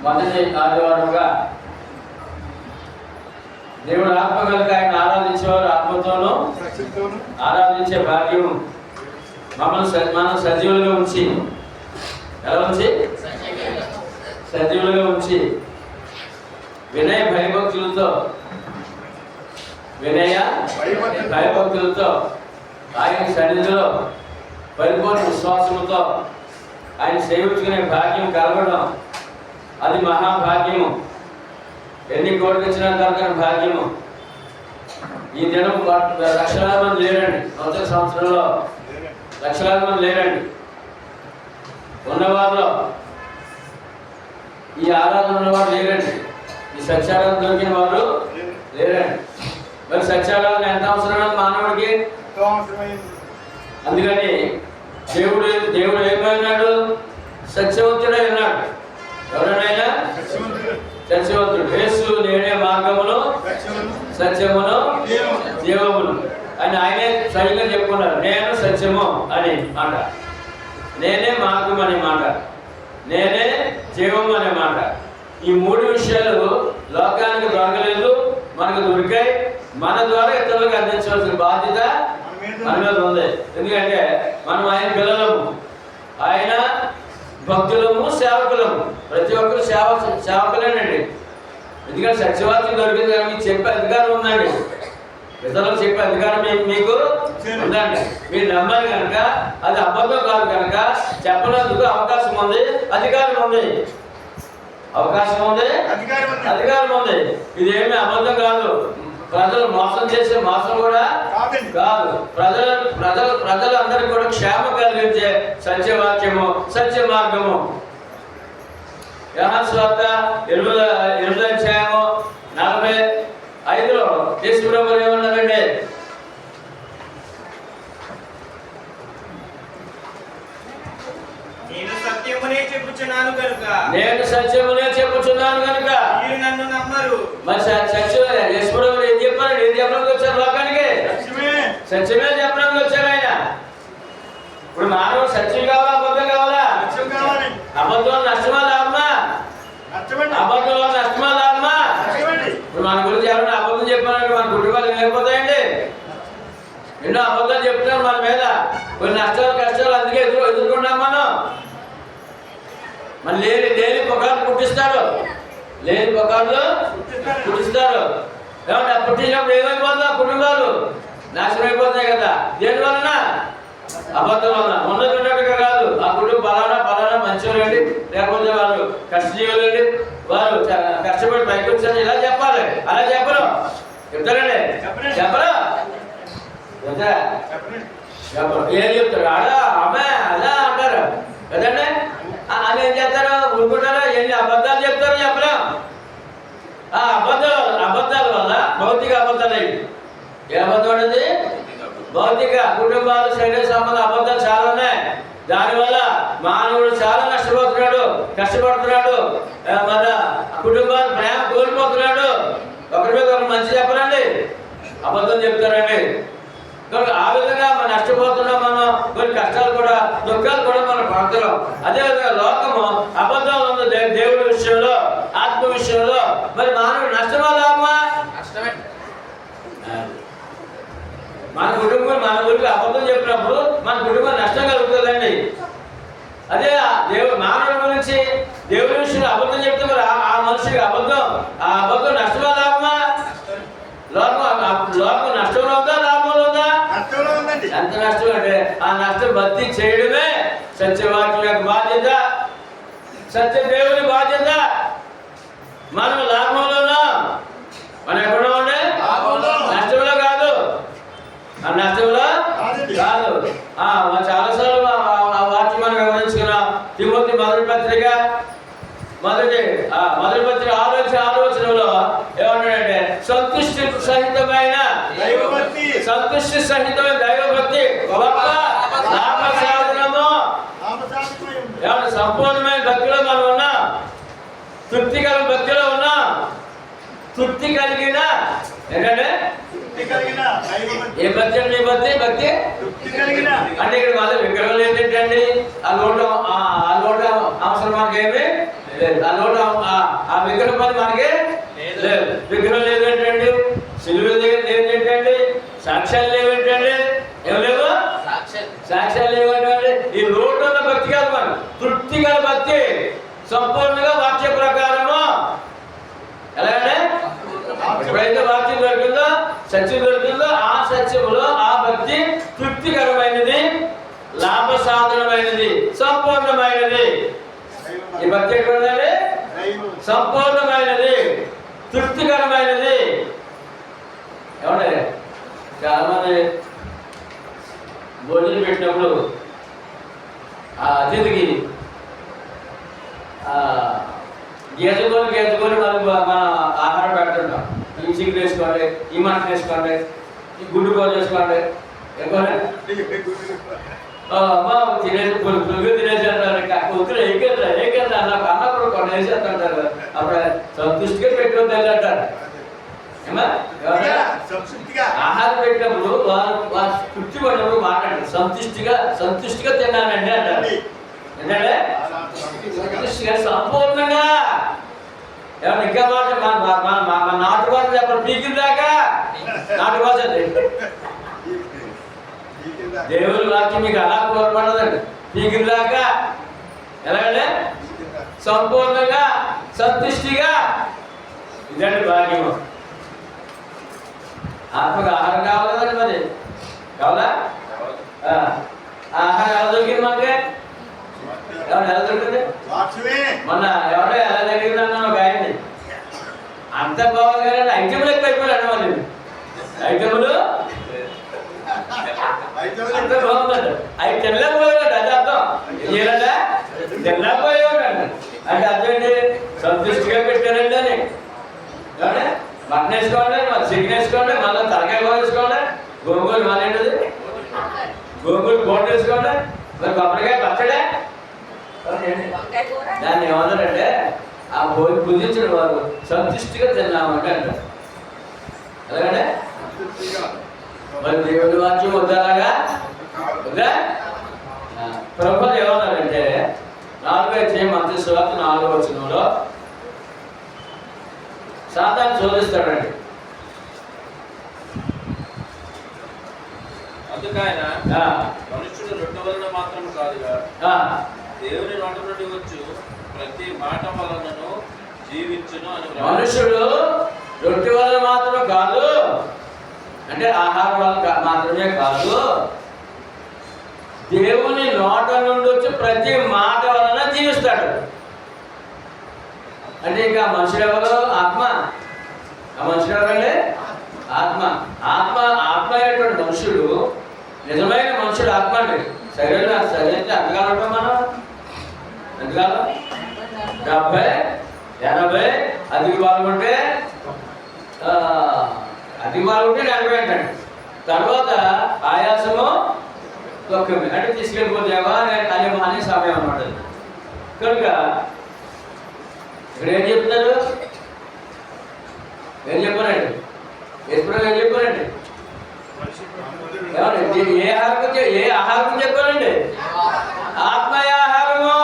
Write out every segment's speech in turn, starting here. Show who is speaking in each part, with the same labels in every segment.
Speaker 1: మొదటి ఆదివారంగా దేవుడు ఆత్మ కనుక ఆయన ఆరాధించేవారు ఆత్మతోనూ ఆరాధించే భాగ్యం మనం సజీవులుగా ఉంచి ఎలా ఉంచి సజీవులుగా ఉంచి వినయ భయభక్తులతో ఆయన సన్నిధిలో పరిపూర్ణ విశ్వాసంతో ఆయన సేవించుకునే భాగ్యం కలగడం అది మహాభాగ్యము. ఎన్ని కోట్లు ఇచ్చినా దొరకని భాగ్యము. ఈ దినం లక్షలాది మంది లేరండి. నూతన సంవత్సరంలో లక్షలాది మంది లేరండి. ఉన్నవారిలో ఈ ఆరాధన ఉన్నవారు లేరండి. ఈ సత్యారాధన దొరికిన వారు లేరండి. మరి సత్యారాధన ఎంత అవసరమైంది మానవుడికి? అందుకని దేవుడు ఏమైనాడు? సత్యవంతుడై ఉన్నాడు. ఎవరైనా సత్యవంతుడు. యేసు నేనే మార్గమును సత్యమును జీవమును అని ఆయనే సరిగ్గా చెప్పుకున్నారు. నేను సత్యము అని మాట, నేనే మార్గం అనే మాట, నేనే జీవము అనే మాట. ఈ మూడు విషయాలు లోకానికి దొరకలేదు, మనకు దొరికాయి. మన ద్వారా ఇతరులకు అందించవలసిన బాధ్యత మన మీద ఉంది. ఎందుకంటే మనం ఆయన పిల్లలము, ఆయన భక్తులము, సేవకులము. ప్రతి ఒక్కరు సేవకులేనండి. ఎందుకంటే సత్యవాక్యం దొరికింది కానీ మీకు చెప్పే అధికారం ఉందండి. ఇతరులకు చెప్పే అధికారం మీకు ఉందండి. మీరు నమ్మాలి కనుక, అది అబద్ధం కాదు కనుక చెప్పనందుకు అవకాశం ఉంది, అధికారం ఉంది. అవకాశం ఉంది, అధికారం ఉంది. ఇదేమి అబద్ధం కాదు. ప్రజలు మోసం చేసే మోసం కూడా కాదు. ప్రజలందరికీ కూడా క్షేమం కలిగించే సత్యవాక్యము, సత్య మార్గము. యోహాను సువార్త 8వ అధ్యాయము 45లో యేసు ప్రభువు ఏమన్నారండి?
Speaker 2: నేను సత్యమునే చెప్పుచున్నాను కనుక మీరు నన్ను నమ్మరు.
Speaker 1: మరి సత్యం యేసు ప్రభువు ఏం చెప్పారు? ఏం చెప్పడానికి వచ్చారు లోకానికి? సత్యమే చెప్పడానికి వచ్చారు ఆయన. ఇప్పుడు మానవుడు సత్యం కావాలా, అబద్ధం కావాలా? అబద్ధం నష్టమా లాభమా? అబద్ధం నష్టమా లాభమా? ఇప్పుడు మన గురించి ఎవరైనా అబద్ధం చెప్పాలంటే మన కుటుంబాలు లేకపోతాయండి. ఎన్నో అబద్ధాలు చెప్తున్నారు మన మీద. కొన్ని నష్టాలు కష్టాలు అందుకే ఎదుర్కొన్నాం మనం. మన లేని పొగాలు పుట్టిస్తారు, లేని పొగాలు పుట్టిస్తారు. ఏమన్నా పుట్టినప్పుడు ఏమైపోతుందా? కుటుంబాలు నాశనం అయిపోతాయి కదా. దేని వలన? అబద్ధం వలన. ఉన్నట్టుగా కాదు. ఆ కుటుంబం పలానా మంచివాళ్ళండి, లేకపోతే వాళ్ళు కష్టజీవులండి, వారు కష్టపడి పైకి వచ్చారు, ఇలా చెప్పాలి. అలా చెప్పరు. చెప్తారండి? చెప్పరు. చెప్పరు. ఏం చెప్తారు? అలా ఆమె అలా అంటారు కదండి. అని ఏం చేస్తారు? ఊరుకుంటారా? ఎన్ని అబద్ధాలు చెప్తారో చెప్పలేం. ఆ అబద్ధాల వల్ల భౌతిక అబద్ధాలు అయ్యి. ఏ అబద్ధం అనేది? భౌతిక, కుటుంబాలు, శరీర సంబంధ అబద్ధాలు చాలా ఉన్నాయి. దానివల్ల మానవుడు చాలా నష్టపోతున్నాడు, కష్టపడుతున్నాడు. మన కుటుంబాలు ప్రేమ కోల్పోతున్నాడు. ఒకరి మీద ఒకరు మంచి చెప్పరండి, అబద్ధం చెప్తారండి. ఆ విధంగా మనం నష్టపోతున్నాం. మనం కొన్ని కష్టాలు కూడా, దుఃఖాలు కూడా మనం పడుతున్నాం. అదేవిధంగా లోకము అబద్ధాలు ఉంది దేవుడి విషయంలో, ఆత్మ విషయంలో. మరి మానవుడు నష్టమా లాభమా? నష్టమే. మన కుటుంబం మన గురించి అబద్ధం చెప్పినప్పుడు మన కుటుంబం నష్టం కలుగుతుందండి. అదే మానవుడి గురించి దేవుడి విషయంలో అబద్ధం చెప్తే మరి ఆ మనిషికి అబద్ధం, ఆ అబద్ధం నష్టమా లాభమా? లోకం నష్టంలో ఉందా, లాభంలో ఉందా? ఎంత నష్టం అంటే ఆ నష్టం భర్తీ చేయడమే సత్యవాక్యం యొక్క బాధ్యత, సత్య దేవుని బాధ్యత. మనం లాభంలోనా? మనం ఎక్కడో ఉండే నష్టంలో కాదు, ఆ నష్టంలో కాదు. చాలాసార్లు ఆ వాక్యం మనం గమనించుకున్నాం. తిమోతి మొదటి పత్రిక 6వ వచనంలో ఏమన్నాడంటే సంతుష్టి సహితమైన దైవభక్తి గొప్ప లాభ సాధనము. ఏమన్నా సంపూర్ణమైన భక్తిలో మనం ఉన్నాం, తృప్తికర భక్తిలో ఉన్నాం. తృప్తి కలిగిన ఏంటంటే ఏ భక్తి అండి? భక్తి అంటే ఇక్కడ మాది విగ్రహం ఏంటండి? ఆ లోటు అవసరం మాకేమి లేదు. ఆ నోట ఆ విగ్రహం పని మనకి లేదు. విగ్రహం లేవేంటండి, సిలువ లేవేంటండి, సాక్ష్యాలు లేవేంటండి, ఏం లేవు, సాక్ష్యాలు లేవేంటండి. ఈ లోటు ఉన్న భక్తి కాదు, మనం తృప్తి గల భక్తి, సంపూర్ణంగా వాక్య ప్రకారము. ఎలాగంటే ఎప్పుడైతే వాక్యం దొరికిందో, సత్యం దొరికిందో, ఆ సత్యములో ఆ భక్తి తృప్తికరమైనది, లాభసాధనమైనది, సంపూర్ణమైనది. ఈ భక్తి ఎక్కడుందండి? సంపూర్ణమైనది, తృప్తికరమైనది. ఏమంటే చాలా మంది భోజనం పెట్టినప్పుడు ఆ అతిథికి గేజుకొని మన ఆహారం పెడుతుంటాం. ఈ చికెన్ వేసుకోండి, ఈ మటన్ వేసుకోండి, ఈ గుడ్డు కూర చేసుకోండి, తినేసి పులుగు తినేసి అంటారు. ఉత్తరం ఏకేంద్ర నాకు అన్నప్పుడు కొన్ని వేసేస్తుంటారు. అప్పుడు సంతుష్టిగా పెట్టుకోవద్దు అంటారు. ఏమా ఆహారం పెట్టినప్పుడు వారు తృప్తి పడినప్పుడు మాట్లాడారు. సంతుష్టిగా తిన్నానండి అంటారు. ఏంటంటే సంతుష్టిగా, సంపూర్ణంగా. ఏమన్నా ఇంకా మన నాటు భాష చెప్పండి, పీకిందాకా నాటు భాష అండి. దేవుని వాక్యం మీకు అలా కోరపడదండి, పీకిందాకా. ఎలాగంటే సంపూర్ణంగా, సంతుష్టిగా. ఇదండి భాగ్యము. ఆత్మకు ఆహారం కావాలి కదండి, మరి కావాలా? ఆహారం ఎలా దొరికింది మనకి? ఎలా దొరికింది? మొన్న ఎవడో ఎలా జరిగింది అన్నాను ఒక ఆయన్ని. అంత బాగుంది కదండి, ఐటెంలు ఎక్కువ అయిపోయాడు వాళ్ళు. ఐటెంలు అంత బాగుందండి. అవి తెల్లపోయాడు, అది అర్థం. ఏదంటే తెల్లపోయాడు అంటే అర్థం ఏంటి? సంతృష్టిగా పెట్టారండి అని. మటన్ వేసుకోండి, మరి చికెన్ వేసుకోండి, మళ్ళీ తలకాయ కూర వేసుకోండి, గోంగూర మళ్ళీ ఏంటది గోంగూర కూర వేసుకోండి, మరి కొబ్బరికాయ పచ్చడే. దాన్ని ఏమన్నారంటే ఆ భోజనం పూజించిన వారు సంతృష్టిగా తిన్నామంటే అంటారు. ఎలాగంటే మరి దేవుడి వాక్యం వద్దలాగా వద్దా? ప్రభుత్వం ఏమన్నారంటే 4 మత్తయి సువార్త 4వ వచనంలో సాతాను శోధిస్తాడండి.
Speaker 2: అందుకైన మనుషుడు రొట్టె వలన మాత్రం కాదుగా, దేవుని నోట నుండి వచ్చు ప్రతి మాట వలనను జీవించును అని.
Speaker 1: మనుషుడు రొట్టె వలన మాత్రం కాదు అంటే ఆహారం వల్ల మాత్రమే కాదు, దేవుని నోట నుండి వచ్చి ప్రతి మాట వలన జీవిస్తాడు. అంటే ఇంకా మనుషుడు ఎవరు? ఆత్మ. ఆ మనుషుడు ఎవరండి? ఆత్మ. ఆత్మ అయినటువంటి మనుషుడు, నిజమైన మనుషుడు ఆత్మ అండి. సరైన ఎంతకాలం మనం? ఎంతకాలం? 70, 80, అధిక పాల్గొంటే 40 అంటండి. తర్వాత ఆయాసము, దుఃఖమే. అంటే తీసుకెళ్ళిపోతేవా అనే సమయం అన్నమాట. కనుక ఇక్కడ ఏం చెప్తున్నారు? ఏం చెప్పారండి? ఎప్పుడు ఏం చెప్పారండి? ఏ ఆహారం చెప్పారండి? ఆత్మయ ఆహారము.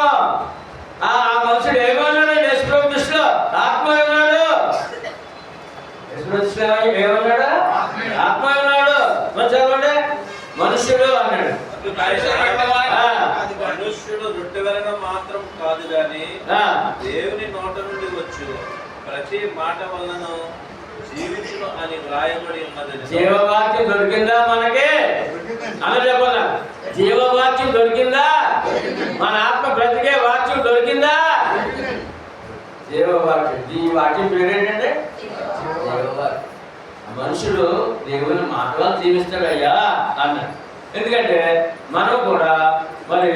Speaker 1: ఆ మనుషుడు ఏమన్నాడండి? యశ్వరం దృష్టిలో ఆత్మ ఉన్నాడు. యశ్వరం దృష్టిలో ఏమన్నాడు? ఆత్మ ఉన్నాడు. మరి చదవండి, మనుష్యుడు అన్నాడు.
Speaker 2: మనుష్యుడు రొట్టె వలన మాత్రం కాదు గాని దేవుని నోట నుండి వచ్చు ప్రతి మాట వలన జీవించును అని వ్రాయబడి ఉన్నది.
Speaker 1: జీవవాక్యం దొరికిందా మనకి? అలా చెప్పాల. జీవవాక్యం దొరికిందా? మన ఆత్మ బ్రతికే వాక్యం దొరికిందా? జీవవాక్యం. ఈ వాక్యం పేరేంటంటే జీవవాక్యం. మనుషుడు దేవుని మాటలా జీవిస్తాడయ్యా అన్నాడు. ఎందుకంటే మనం కూడా మరి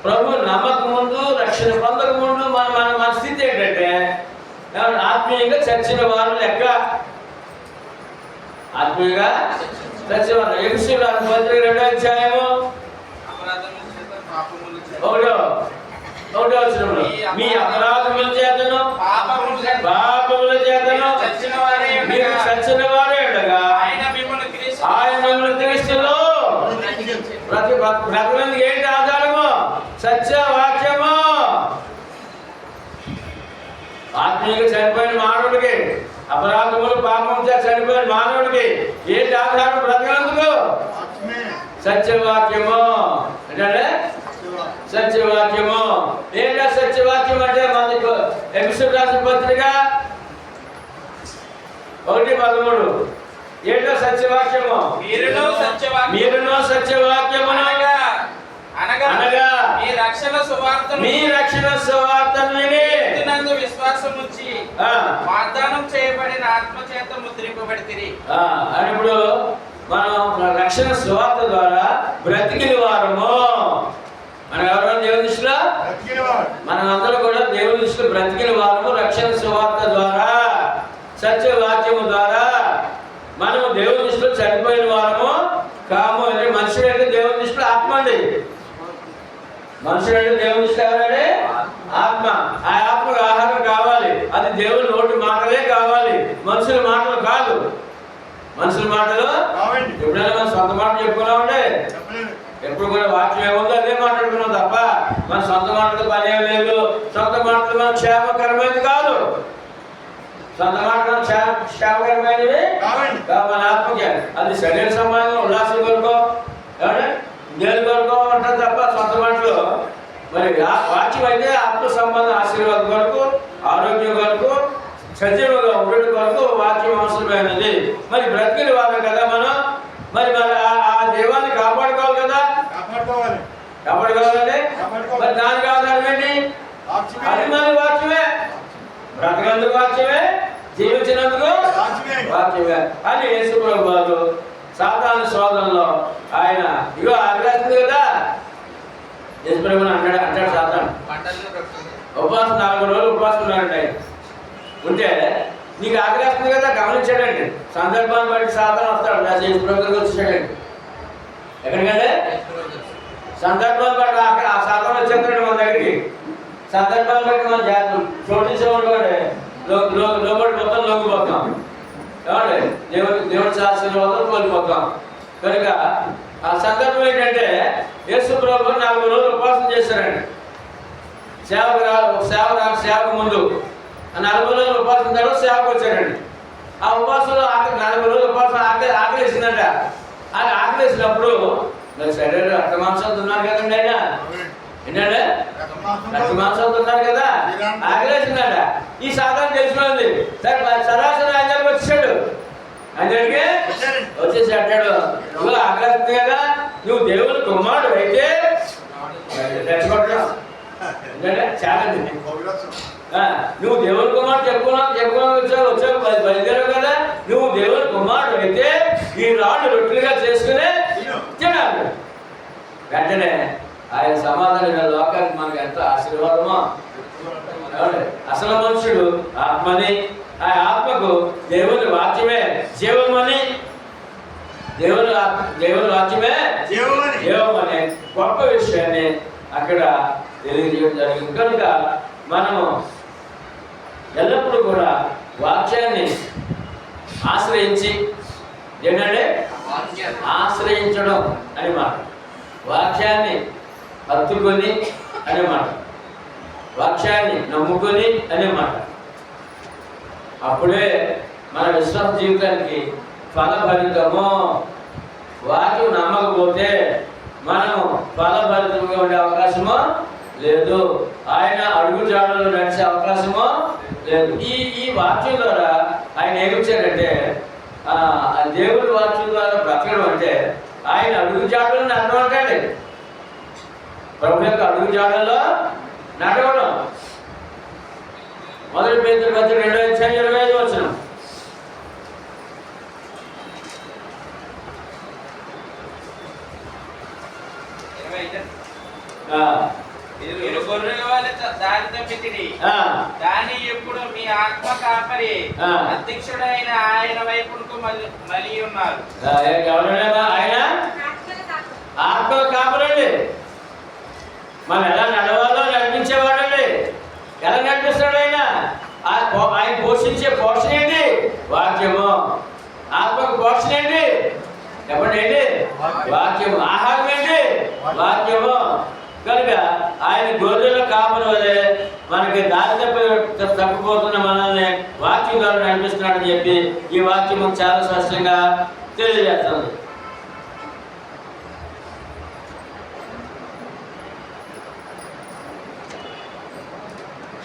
Speaker 1: ప్రభు నమ్మక ముందు, రక్షణ పొందక ముందు మన స్థితి ఏంటంటే ఆత్మీయంగా చచ్చిన వారు లెక్క. ఆత్మీయంగా చచ్చిన వారు. ఎఫెసీయుల పత్రిక 2వ అధ్యాయము 1వ వచనంలో మీ అపరాధముల చేతను పాపముల చేతను మీరు చచ్చిన వారే ఉండగా ఆయన మిమ్మల్ని క్రీస్తులో బ్రతుకునందుకు ఏంటి ఆధారము? సత్య వాక్యము. అపరాధములు పాపం చనిపోయిన మానవుడికి ఏంటి ఆధారం బ్రతకనందుకు? సత్యవాక్యము. అంటే సత్యవాక్యము. ఏంటో సత్యవాక్యం అంటే మనకు ఎపిసోడ్ రాసిన పత్రిక 1:13. ఏంటో సత్యవాక్యము? మీరును సత్యవాక్యము అనగా మీ రక్షణ సువార్తను విని
Speaker 3: విశ్వాసం ఉంచి వాగ్దానం చేయబడిన ఆత్మ చేత ముద్రింపబడితిరి.
Speaker 1: అని ఇప్పుడు మనం రక్షణ సువార్త ద్వారా బ్రతికిన వారము. మనం ఎవరైనా దేవుని దృష్టిలో మనం అందరూ కూడా దేవుని దృష్టిలో బ్రతికిన వారము. రక్షణ సువార్త ద్వారా, సత్యవాక్యము ద్వారా మనము దేవుని దృష్టిలో చనిపోయిన వారము కాము. అంటే మనుషుడు అంటే దేవుని దృష్టిలో ఆత్మ అండి. మనుషుడు అంటే దేవుని దృష్టిలో ఎవరంటే ఆత్మ. ఆ ఆత్మకు ఆహారం కావాలి. అది దేవుని నోటి మాటలే కావాలి, మనుషుల మాటలు కాదు. మనుషుల మాటలు ఎప్పుడైనా మన సొంత మాటలు చెప్పుకున్నామంటే ఎప్పుడు కూడా వాక్యం ఏముందో అదే మాట్లాడుకున్నాం తప్ప మన సొంత మాటలు పని ఏం లేదు. సొంత మాటలు మన క్షేమకరమైనది కాదు. సొంత మాటలు క్షేమకరమైనవి మన ఆత్మకి. అది శరీర సంబంధం ఉల్లాసం కొరకు దేని కొరకు అంటారు తప్ప సొంత మాటలు. మరి వాక్యం అయితే ఆత్మ సంబంధం ఆశీర్వాదం కొరకు, ఆరోగ్యం కొరకు, సజీవంగా ఉండడం కొరకు వాక్యం అవసరమైనది. మరి బ్రతికిన వాళ్ళం కదా మనం. మరి ఆ దేవాన్ని కాపాడుకోవాలి కదా. కాపాడుకోవాలండి. మరి దానికి ఆధారం ఏంటి? అది మన వాక్యమే. బ్రతకందుకు వాక్యమే, జీవించినందుకు వాక్యమే అని యేసు ప్రభు వారు సాతాను శోధనలో ఆయన ఇగో ఆగ్రహిస్తుంది కదా. యేసు ప్రభు అంటాడు సాతాను ఉపవాసం 4 రోజులు ఉపవాసం ఉన్నాడండి. ఆయన ఉంటే నీకు ఆగ్రహిస్తుంది కదా, గమనించాడండి. సందర్భాన్ని బట్టి సాతాను వస్తాడు. యేసు ప్రభు దగ్గరికి వచ్చేసాడండి. ఎక్కడికంటే సందర్భాన్ని బట్టి అక్కడ ఆ సాతాను వచ్చేస్తాడు మన దగ్గరికి. సందర్భాన్ని బట్టి మనం జాగ్రత్త చోటించేవాడు లోబడి మొత్తం లొంగిపోతాం. ఏమండి దేవుడి ఆశీర్వాదం కోల్పోతాం. కనుక ఆ సందర్భం ఏంటంటే యేసు ప్రభు 4 రోజులు ఉపవాసం చేశారండి. సేవకు ముందు 40 రోజులు ఉపవాసం తర్వాత సేవకు వచ్చారండి. ఆ ఉపవాసంలో 40 రోజులు ఉపవాసం ఆకలేసిందంట. ఆకలేసినప్పుడు మరి శరీరం రక్త మాంసాలతో ఉన్నారు కదండి. ఆయన ఏంటంటే రక్త మాంసాలతో ఉన్నారు కదా, ఆకలేసిందట. ఈ సాధారణ తెలిసిపోయింది. సరే సరాసరి ఆయన వచ్చాడు. అందరికి వచ్చేసి అంటాడు, నువ్వు ఆకలిస్తుంది కదా, నువ్వు దేవుని కుమారుడు అయితే రెచ్చగొట్టడం చాలా. నువ్వు దేవుని కుమారుడు చెప్పుకున్నావు బయలుదేరావు కదా, నువ్వు దేవుని కుమారుడు అయితే ఈ రాళ్ళు రొట్టెలుగా చేసుకునే తినాలి. వెంటనే ఆయన సమాధానం లోకానికి మనకి ఎంత ఆశీర్వాదమో. అసలు మనుషుడు ఆత్మని, ఆ ఆత్మకు దేవుని వాక్యమే జీవమని, దేవుని వాక్యమే జీవమనే గొప్ప విషయాన్ని అక్కడ తెలియజేయడం జరిగింది. కనుక మనము ఎల్లప్పుడూ కూడా వాక్యాన్ని ఆశ్రయించి ఏంటంటే ఆశ్రయించడం అని మాట, వాక్యాన్ని హత్తుకొని అనే మాట, వాక్యాన్ని నమ్ముకొని అనే మాట. అప్పుడే మన విశ్వాస జీవితానికి ఫలభరితము. వాక్యం నమ్మకపోతే మనము ఫలభరితంగా ఉండే అవకాశము లేదు. ఆయన అడుగుజాడలో నడిచే అవకాశము లేదు. ఈ వాక్యం ద్వారా ఆయన ఏమిచ్చారంటే దేవుడి వాక్యం ద్వారా బ్రతకడం అంటే ఆయన అడుగుజాడలో నడవటండి. ప్రభు యొక్క అడుగుజాడల్లో నడవడం. 1 పేతురు 2:25 వచనం.
Speaker 3: దాని ఎప్పుడు మీ ఆత్మ కాపరి అధ్యక్షుడైన ఆయన వైపుకు మళ్ళీ ఉన్నారు.
Speaker 1: ఆయన ఆత్మ కాపరండి. మనం ఎలా నడవాలో నడిపించేవాడండి. ఎలా నడిపిస్తాడు ఆయన? ఆయన పోషించే పోషణ ఏంటి? వాక్యము. ఆత్మకు పోషణ ఏంటి? చెప్పండి ఏంటి? వాక్యము. ఆహారం ఏంటి? వాక్యము. కనుక ఆయన గొర్రెల కాపరి వలె మనకి దారి తప్పిపోతున్న మనల్ని వాక్యం వాక్యం ద్వారా నడిపిస్తున్నాడని చెప్పి ఈ వాక్యం చాలా స్పష్టంగా తెలియజేస్తుంది.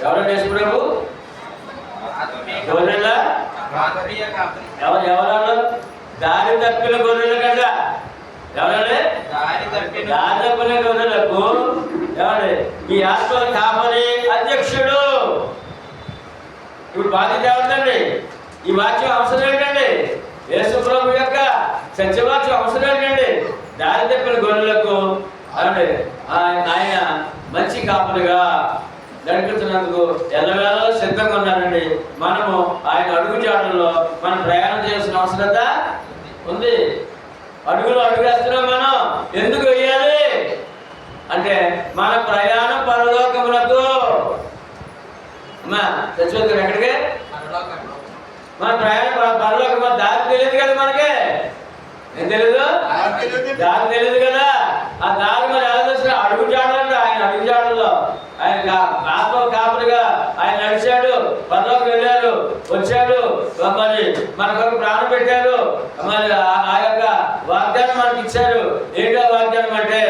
Speaker 1: ఎవరండి యేసు ప్రభు? గొర్రెల ఎవరు? దారి తప్పిన గొర్రెలు కదా. ఎవరండి? దారి తప్పిన గొర్రెలకు ఎవరు? ఈ ఆత్మల కాపరి అధ్యక్షుడు. ఇప్పుడు బాధ్యత ఎవరిదండి? ఈ వాక్యం అవసరం ఏంటండి? యేసు ప్రభు యొక్క సత్యవాక్యం అవసరం ఏంటండి? దారి తప్పిన గొర్రెలకు ఆయన మంచి కాపరిగా నడిపించినందుకు ఎల్లవేళ సిద్ధంగా ఉన్నారండి. మనము ఆయన అడుగు జాడల్లో మనం ప్రయాణం చేయాల్సిన అవసరత ఉంది. అడుగులు అడుగేస్తున్నాం. మనం ఎందుకు వేయాలి అంటే మన ప్రయాణం పరలోకములకు. అమ్మా చచ్చిపోతారు ఎక్కడికి? మన ప్రయాణం పరలోకం. దారి తెలియదు కదా మనకి. ఏం తెలీదు? దారి తెలియదు కదా. ఆ దారి మరి ఎలా తెలిసిన? అడుగు జాడలండి. ఆయన అడుగు జాడల్లో ఆయన ఆత్మ కాపులుగా ఆయన నడిచాడు, పరలోకి వెళ్ళారు, వచ్చాడు, మరి మనకు ప్రాణం పెట్టారు, మరి ఆ యొక్క వాగ్దానం మనకి ఇచ్చారు. ఏంటో వాగ్దానం అంటే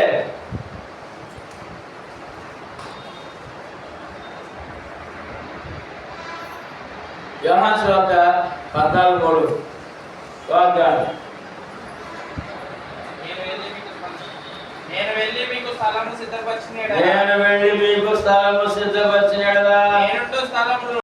Speaker 1: యోహాను సువార్త 14:3 వాగ్దానం.
Speaker 3: నేను వెళ్ళి మీకు స్థలము సిద్ధపరిచిన
Speaker 1: నేనుంటూ స్థలములు